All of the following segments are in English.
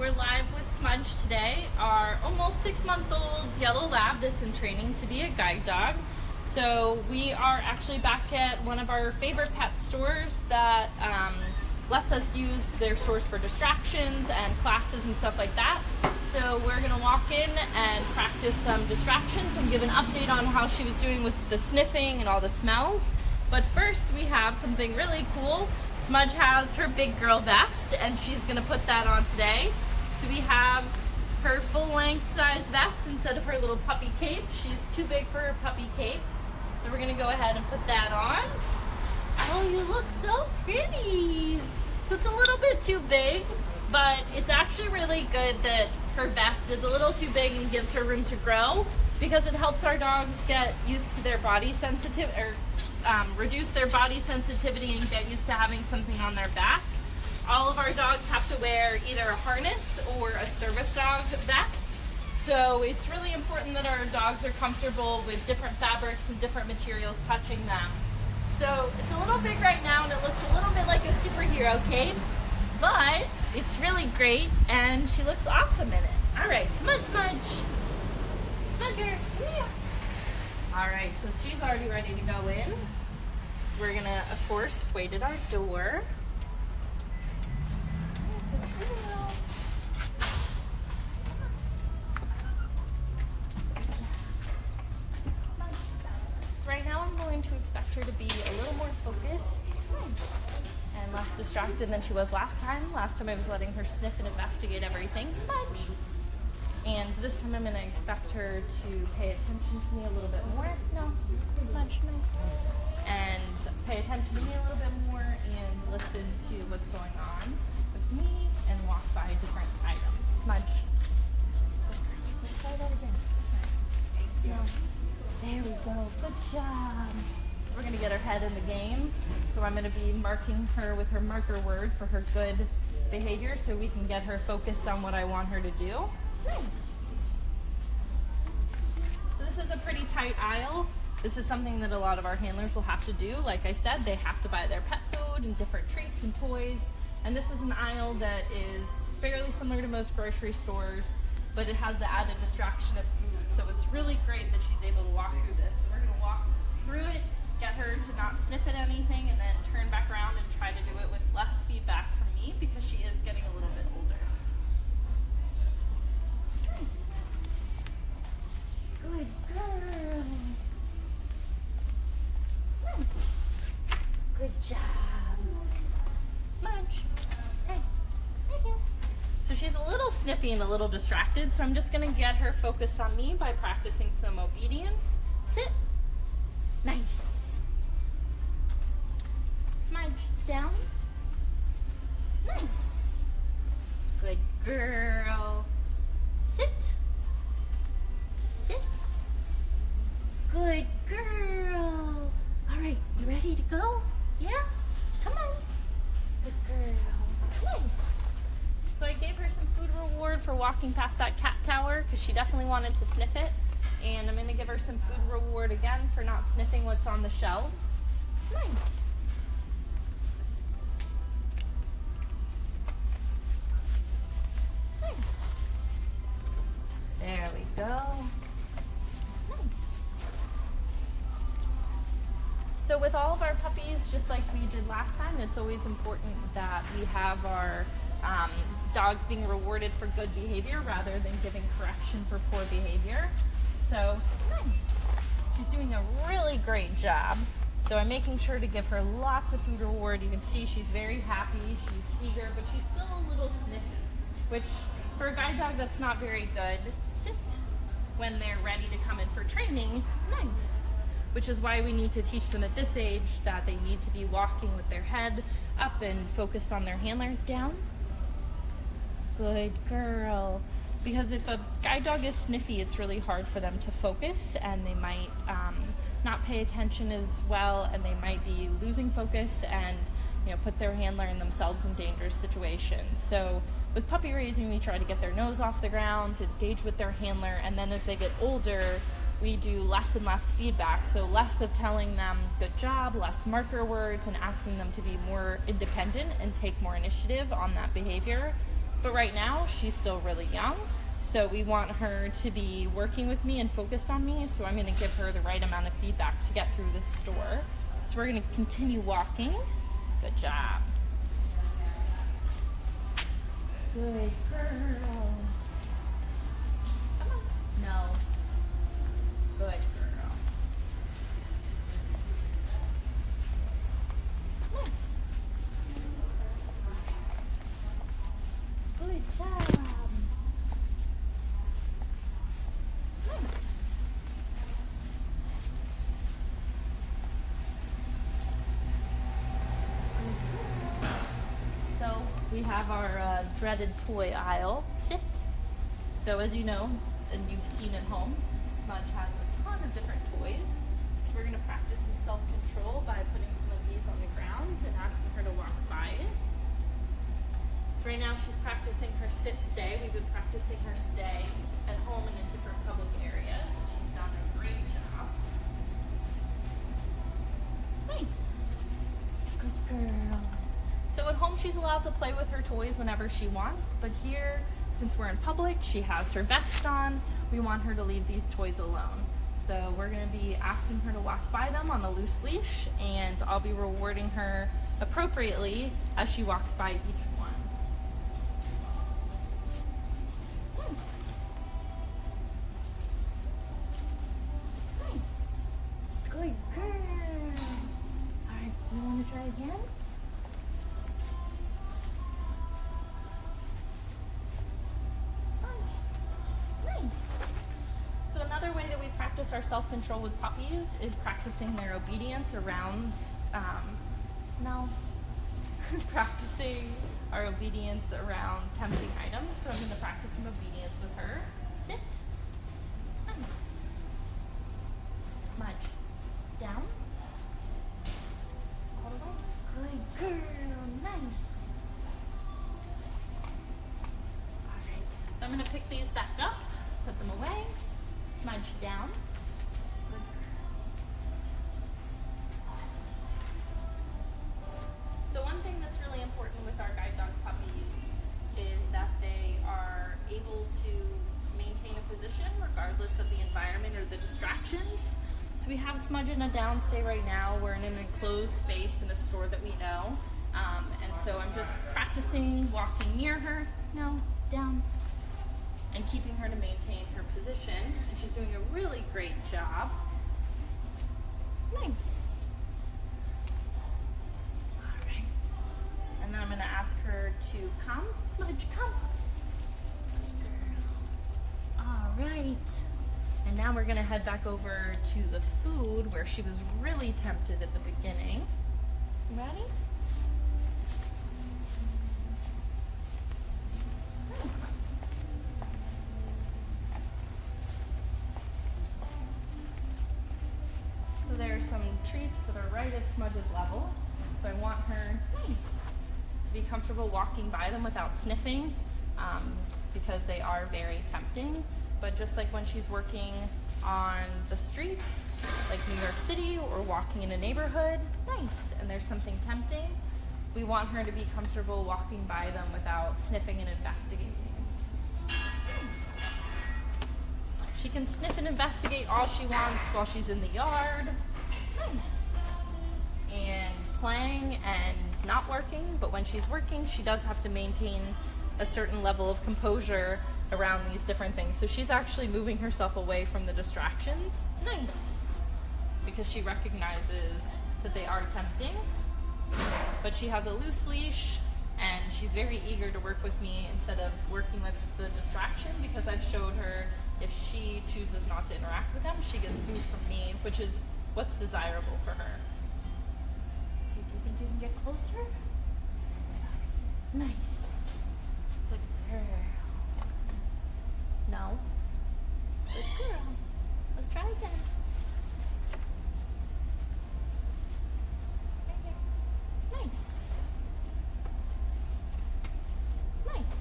We're live with Smudge today, our almost 6-month-old yellow lab that's in training to be a guide dog. So we are actually back at one of our favorite pet stores that lets us use their stores for distractions and classes and stuff like that. So we're going to walk in and practice some distractions and give an update on how she was doing with the sniffing and all the smells. But first we have something really cool. Smudge has her big girl vest and she's going to put that on today. So we have her full-length size vest instead of her little puppy cape. She's too big for her puppy cape. So we're going to go ahead and put that on. Oh, you look so pretty. So it's a little bit too big, but it's actually really good that her vest is a little too big and gives her room to grow, because it helps our dogs get used to their body reduce their body sensitivity and get used to having something on their back. All of our dogs have to wear either a harness or a service dog vest. So it's really important that our dogs are comfortable with different fabrics and different materials touching them. So it's a little big right now and it looks a little bit like a superhero cape, but it's really great and she looks awesome in it. All right, come on, Smudge. Smudger, come here. All right, so she's already ready to go in. We're gonna, of course, wait at our door. So right now I'm going to expect her to be a little more focused and less distracted than she was last time. Last time I was letting her sniff and investigate everything. Smudge! And this time I'm going to expect her to pay attention to me a little bit more. No, Smudge, no. And pay attention to me a little bit more and listen to what's going on with me and walk by different items. Smudge. Let's try that again. No. There we go. Good job. We're going to get her head in the game. So I'm going to be marking her with her marker word for her good behavior so we can get her focused on what I want her to do. Nice. So this is a pretty tight aisle. This is something that a lot of our handlers will have to do. Like I said, they have to buy their pet food and different treats and toys. And this is an aisle that is fairly similar to most grocery stores, but it has the added distraction of food. So it's really great that she's able to walk through this. So we're gonna walk through it, get her to not sniff at anything, and then turn back around and try to do it with less feedback from me because she is getting a little bit older. Good girl. Nice. Good job. Smudge. Hey. Right here. So she's a little sniffy and a little distracted, so I'm just going to get her focused on me by practicing some obedience. Sit. Nice. Smudge. Down. Nice. Good girl. Sit. Sit. Good girl. All right, you ready to go? Yeah? Come on. Good girl. Nice. So I gave her some food reward for walking past that cat tower because she definitely wanted to sniff it. And I'm going to give her some food reward again for not sniffing what's on the shelves. Nice. Nice. There we go. So with all of our puppies, just like we did last time, it's always important that we have our dogs being rewarded for good behavior rather than giving correction for poor behavior. So, nice. She's doing a really great job. So I'm making sure to give her lots of food reward. You can see she's very happy, she's eager, but she's still a little sniffy, which for a guide dog that's not very good. Sit when they're ready to come in for training. Nice. Which is why we need to teach them at this age that they need to be walking with their head up and focused on their handler. Down. Good girl. Because if a guide dog is sniffy, it's really hard for them to focus and they might not pay attention as well, and they might be losing focus and put their handler and themselves in dangerous situations. So with puppy raising, we try to get their nose off the ground, to engage with their handler, and then as they get older, we do less and less feedback, so less of telling them good job, less marker words, and asking them to be more independent and take more initiative on that behavior. But right now, she's still really young, so we want her to be working with me and focused on me, so I'm gonna give her the right amount of feedback to get through this store. So we're gonna continue walking. Good job. Good girl. Come on. No. Good girl. Nice. Good job. Nice. So we have our dreaded toy aisle, sit. So as you know, and you've seen at home, Smudge has a ton of different toys. So we're gonna practice some self-control by putting some of these on the ground and asking her to walk by it. So right now she's practicing her sit stay. We've been practicing her stay at home and in different public areas. She's done a great job. Nice. Good girl. So at home she's allowed to play with her toys whenever she wants, but here, since we're in public, she has her vest on. We want her to leave these toys alone. So we're gonna be asking her to walk by them on a loose leash, and I'll be rewarding her appropriately as she walks by each one. Nice. Nice. Good girl. All right, you wanna try again? Practice our self-control with puppies is practicing their obedience around, practicing our obedience around tempting items. So I'm going to practice some obedience with her. Sit. Nice. Smudge. Down. All the way. Good girl. Nice. All right. So I'm going to pick these back up, put them away. Smudge down. Good. So one thing that's really important with our guide dog puppies is that they are able to maintain a position regardless of the environment or the distractions. So we have Smudge in a down stay right now. We're in an enclosed space in a store that we know. And so I'm just practicing walking near her. No, down. And keeping her to maintain her position, and she's doing a really great job. Nice. All right. And then I'm going to ask her to come. Smudge, come. Good girl. All right. And now we're going to head back over to the food where she was really tempted at the beginning. Ready? There are some treats that are right at Smudge's level, so I want her to be comfortable walking by them without sniffing, because they are very tempting. But just like when she's working on the streets, like New York City, or walking in a neighborhood, and there's something tempting, we want her to be comfortable walking by them without sniffing and investigating. She can sniff and investigate all she wants while she's in the yard and playing and not working, but when she's working, she does have to maintain a certain level of composure around these different things. So she's actually moving herself away from the distractions. Nice. Because she recognizes that they are tempting, but she has a loose leash and she's very eager to work with me instead of working with the distraction, because I've showed her if she chooses not to interact with them, she gets food from me, which is what's desirable for her. Okay, do you think you can get closer? Nice. Good girl. No. Good girl. Let's try again. Right here. Nice. Nice.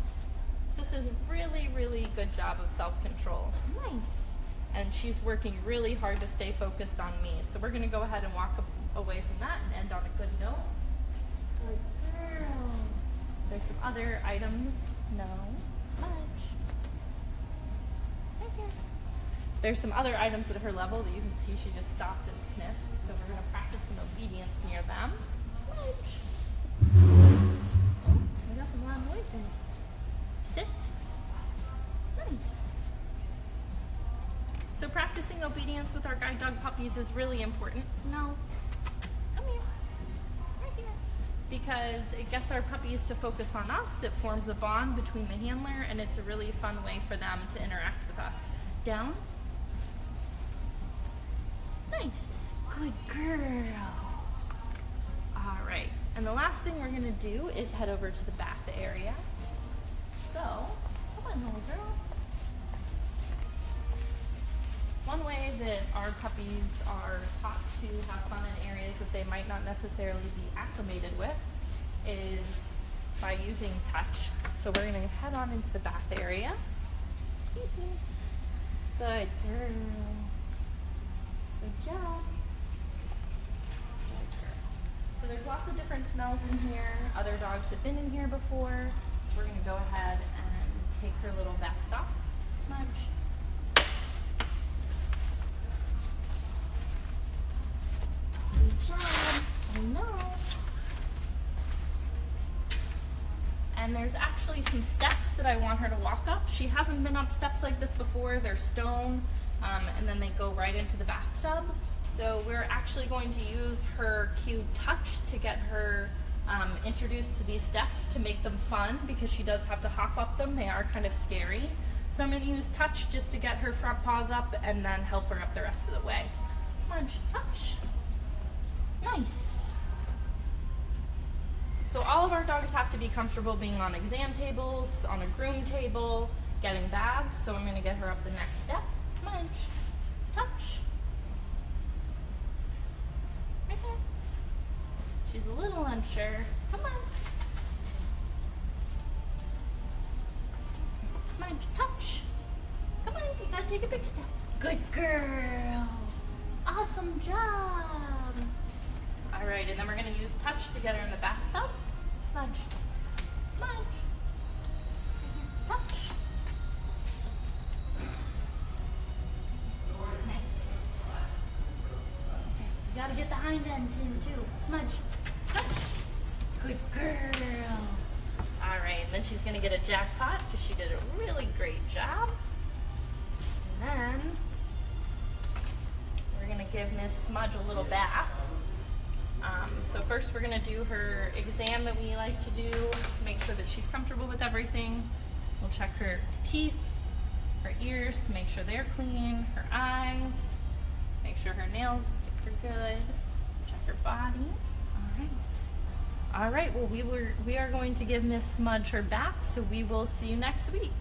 So this is a really, really good job of self-control. Nice. And she's working really hard to stay focused on me. So we're going to go ahead and walk away from that and end on a good note. Good girl. There's some other items No. Smudge. Right here. There's some other items at her level that you can see she just stopped and sniffs. So we're going to practice some obedience near them. Smudge. Oh, we got some loud noises. Sit. Nice. So practicing obedience with our guide dog puppies is really important. No. Come here. Right here. Because it gets our puppies to focus on us. It forms a bond between the handler, and it's a really fun way for them to interact with us. Down. Nice. Good girl. All right. And the last thing we're going to do is head over to the bath area. So, come on, little girl. One way that our puppies are taught to have fun in areas that they might not necessarily be acclimated with is by using touch. So we're going to head on into the bath area. Excuse me. Good girl. Good job. Good girl. So there's lots of different smells in here. Other dogs have been in here before. So we're going to go ahead and take her little vest off. Smudge. Good job. I know. And there's actually some steps that I want her to walk up. She hasn't been up steps like this before. They're stone, and then they go right into the bathtub. So we're actually going to use her cue touch to get her introduced to these steps to make them fun, because she does have to hop up them. They are kind of scary. So I'm going to use touch just to get her front paws up and then help her up the rest of the way. Smudge, touch. Nice. So all of our dogs have to be comfortable being on exam tables, on a groom table, getting baths. So I'm going to get her up the next step. Smudge, touch. Right there. She's a little unsure. Come on. Smudge, touch. Come on, you gotta take a big step. Good girl. Awesome job. All right, and then we're gonna use touch to get her in the bathtub. Smudge, smudge, touch. Nice. Okay, you gotta get the hind end in too. Smudge, touch. Good girl. All right, and then she's gonna get a jackpot because she did a really great job. And then we're gonna give Miss Smudge a little bath. So first we're gonna do her exam that we like to do, make sure that she's comfortable with everything. We'll check her teeth, her ears to make sure they're clean, her eyes, make sure her nails are good, check her body. All right, well we are going to give Miss Smudge her bath, so we will see you next week.